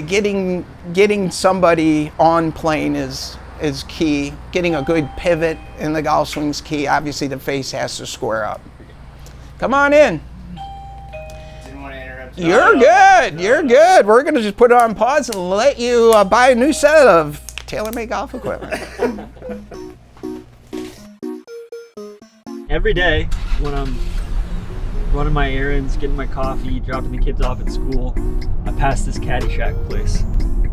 Getting somebody on plane is key. Getting a good pivot in the golf swing is key. Obviously, the face has to square up. Come on in. Didn't want to interrupt. You're good. You're good. We're going to just put it on pause and let you buy a new set of tailor-made golf equipment. Every day when I'm running my errands, getting my coffee, dropping the kids off at school, I pass this Caddyshack place.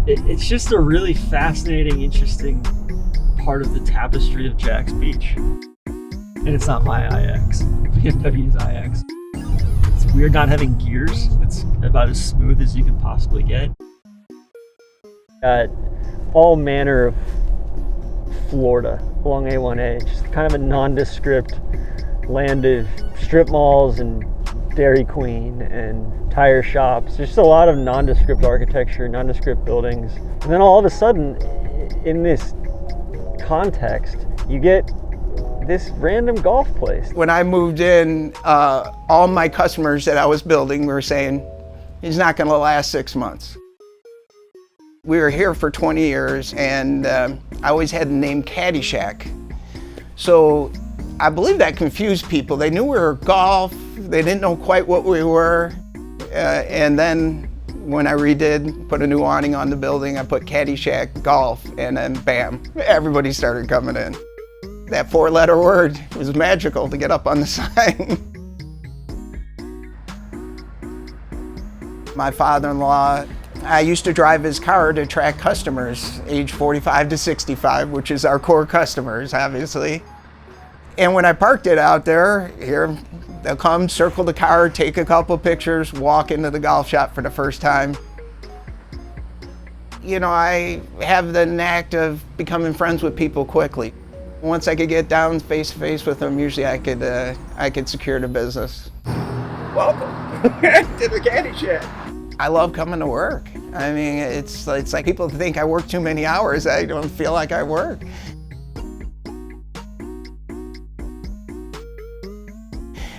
It's just a really fascinating, interesting part of the tapestry of Jax Beach. And it's not my IX, BMW's IX. It's weird not having gears. It's about as smooth as you can possibly get. Got all manner of Florida along A1A, just kind of a nondescript land of strip malls and Dairy Queen and tire shops. Just a lot of nondescript architecture, nondescript buildings. And then all of a sudden, in this context, you get this random golf place. When I moved in, all my customers that I was building were saying, he's not going to last 6 months. We were here for 20 years, and I always had the name Caddyshack. So I believe that confused people. They knew we were golf, they didn't know quite what we were. And then when I redid, put a new awning on the building, I put Caddyshack Golf, and then bam, everybody started coming in. That 4-letter word was magical to get up on the sign. My father-in-law, I used to drive his car to attract customers, age 45 to 65, which is our core customers, obviously. And when I parked it out there, here, they'll come, circle the car, take a couple pictures, walk into the golf shop for the first time. You know, I have the knack of becoming friends with people quickly. Once I could get down face to face with them, usually I could secure the business. Welcome to the Caddyshack. I love coming to work. I mean, it's like people think I work too many hours. I don't feel like I work.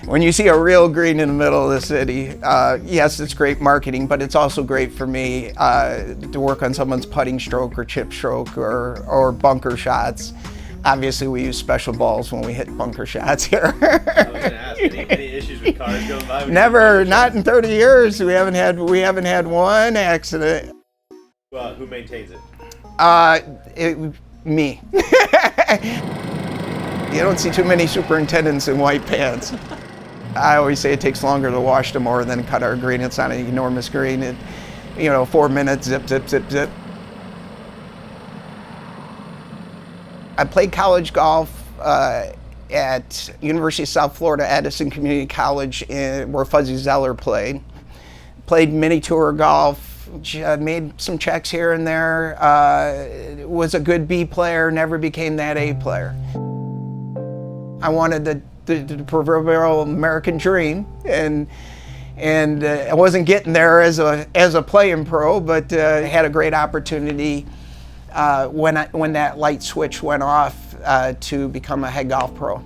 When you see a real green in the middle of the city, yes, it's great marketing, but it's also great for me to work on someone's putting stroke or chip stroke or bunker shots. Obviously, we use special balls when we hit bunker shots here. I was going to ask, any issues with cars going by? Never, not in 30 years. We haven't had one accident. Well, who maintains it? Me. You don't see too many superintendents in white pants. I always say it takes longer to wash the mower than cut our green. It's not an enormous green. 4 minutes, zip, zip, zip, zip. I played college golf at University of South Florida, Edison Community College, where Fuzzy Zeller played. Played mini tour golf, made some checks here and there. Was a good B player, never became that A player. I wanted the proverbial American dream, and I wasn't getting there as a playing pro, but had a great opportunity when that light switch went off to become a head golf pro.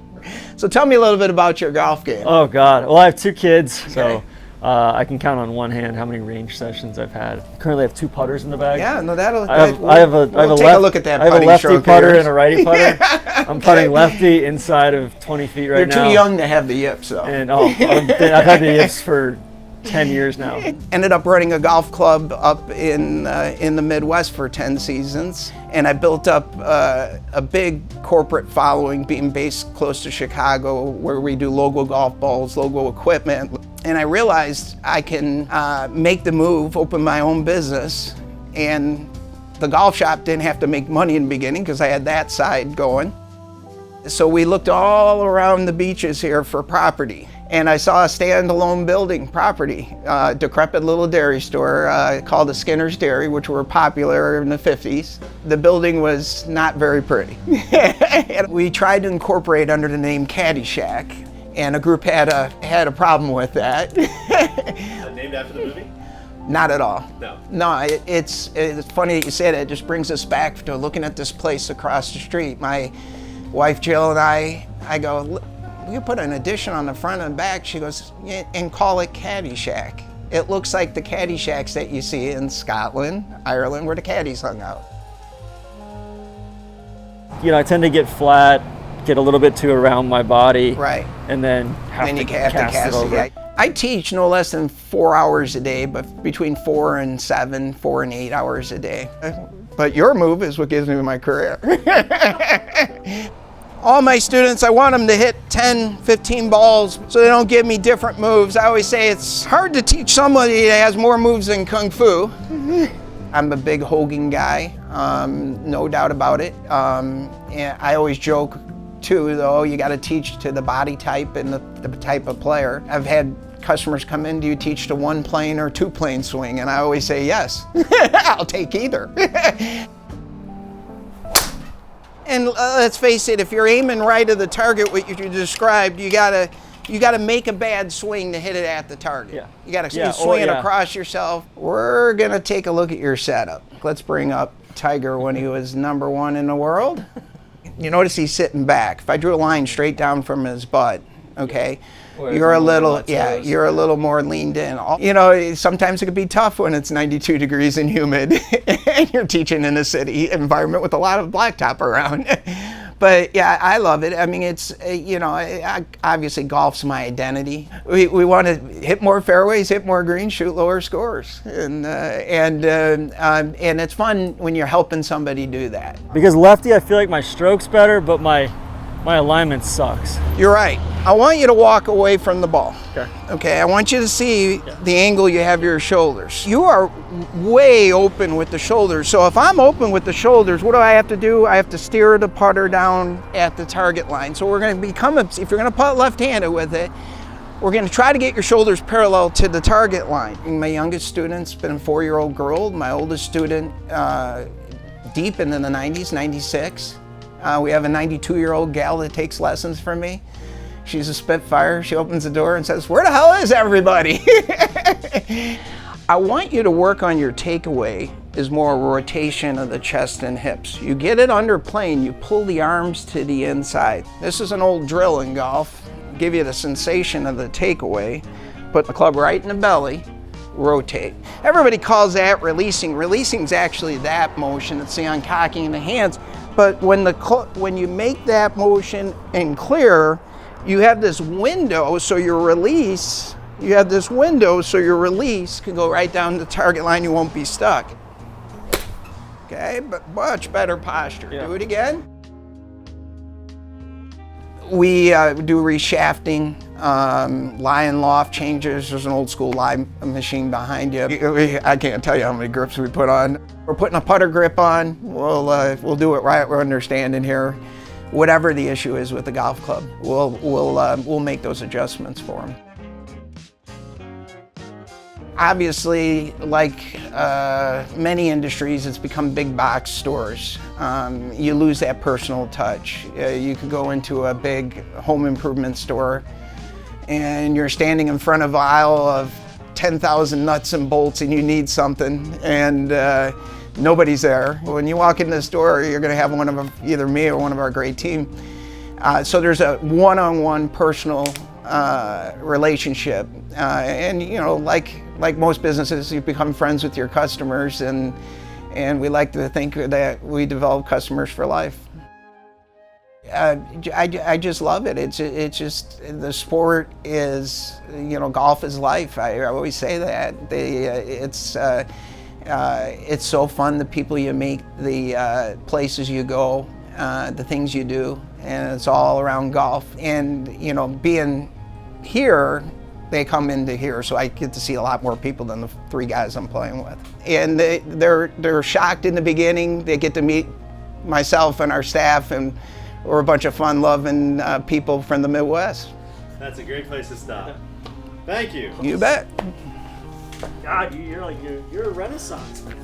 So tell me a little bit about your golf game. Oh God, well I have 2 kids, so I can count on one hand how many range sessions I've had. Currently I have 2 putters in the bag. Yeah, no, We'll take a look at that. I have a lefty putter and a righty putter. Yeah. I'm putting lefty inside of 20 feet right now. You're too young to have the yips, though. And I've had the yips for 10 years now. Ended up running a golf club up in the Midwest for 10 seasons, and I built up a big corporate following, being based close to Chicago, where we do logo golf balls, logo equipment. And I realized I can make the move, open my own business, and the golf shop didn't have to make money in the beginning because I had that side going. So we looked all around the beaches here for property, and I saw a standalone building property, decrepit little dairy store called the Skinner's Dairy, which were popular in the 50s. The building was not very pretty. And we tried to incorporate under the name Caddyshack, and a group had a problem with that. Named after the movie? Not at all. No. No, it's funny that you say that. It just brings us back to looking at this place across the street. My wife Jill and I go, we could put an addition on the front and back. She goes, yeah, and call it Caddyshack. It looks like the Caddyshacks that you see in Scotland, Ireland, where the caddies hung out. You know, I tend to get flat, get a little bit too around my body. Right. And then have to cast it over. I teach no less than 4 hours a day, but between 4 and 7, 4 and 8 hours a day. But your move is what gives me my career. All my students, I want them to hit 10, 15 balls so they don't give me different moves. I always say it's hard to teach somebody that has more moves than Kung Fu. I'm a big Hogan guy, no doubt about it. And I always joke too, though, you got to teach to the body type and the type of player. I've had customers come in, do you teach to 1-plane or 2-plane swing? And I always say yes. I'll take either. And let's face it, if you're aiming right at the target, what you described, you gotta make a bad swing to hit it at the target. Yeah. You gotta swing it across yourself. We're gonna take a look at your setup. Let's bring up Tiger when he was #1 in the world. You notice he's sitting back. If I drew a line straight down from his butt, okay, you're a little more leaned in. You know, sometimes it could be tough when it's 92 degrees and humid and you're teaching in a city environment with a lot of blacktop around. But yeah, I love it. I mean, it's, you know, obviously golf's my identity. We want to hit more fairways, hit more greens, shoot lower scores. And it's fun when you're helping somebody do that. Because lefty, I feel like my stroke's better, but my alignment sucks. You're right. I want you to walk away from the ball. Okay. Okay, I want you to see the angle you have your shoulders. You are way open with the shoulders. So if I'm open with the shoulders, what do I have to do? I have to steer the putter down at the target line. So we're going to if you're going to putt left-handed with it, we're going to try to get your shoulders parallel to the target line. My youngest student's been a 4-year-old girl. My oldest student, deep into the 90s, 96. We have a 92-year-old gal that takes lessons from me. She's a spitfire. She opens the door and says, "Where the hell is everybody?" I want you to work on your takeaway is more a rotation of the chest and hips. You get it under plane, you pull the arms to the inside. This is an old drill in golf. Give you the sensation of the takeaway. Put the club right in the belly, rotate. Everybody calls that releasing. Releasing is actually that motion. It's the uncocking the hands. But when you make that motion and clear, you have this window, so your release can go right down the target line. You won't be stuck. Okay, but much better posture. Yeah. Do it again. We do reshafting, lie and loft changes. There's an old school lie machine behind you. I can't tell you how many grips we put on. We're putting a putter grip on. We'll do it right. We're understanding here. Whatever the issue is with the golf club, we'll make those adjustments for them. Obviously, like many industries, it's become big box stores. You lose that personal touch. You could go into a big home improvement store and you're standing in front of an aisle of 10,000 nuts and bolts and you need something and nobody's there. When you walk in the store, you're going to have either me or one of our great team. So there's a one-on-one personal relationship, and you know, like most businesses, you become friends with your customers, and we like to think that we develop customers for life. I just love it. It's just the sport is, you know, golf is life. I always say that. It's so fun, the people you meet, the places you go, the things you do, and it's all around golf. And you know, being here, they come into here, so I get to see a lot more people than the 3 guys I'm playing with. And they're shocked in the beginning. They get to meet myself and our staff, and we're a bunch of fun-loving people from the Midwest. That's a great place to stop. Thank you. You bet. God, you're a renaissance man.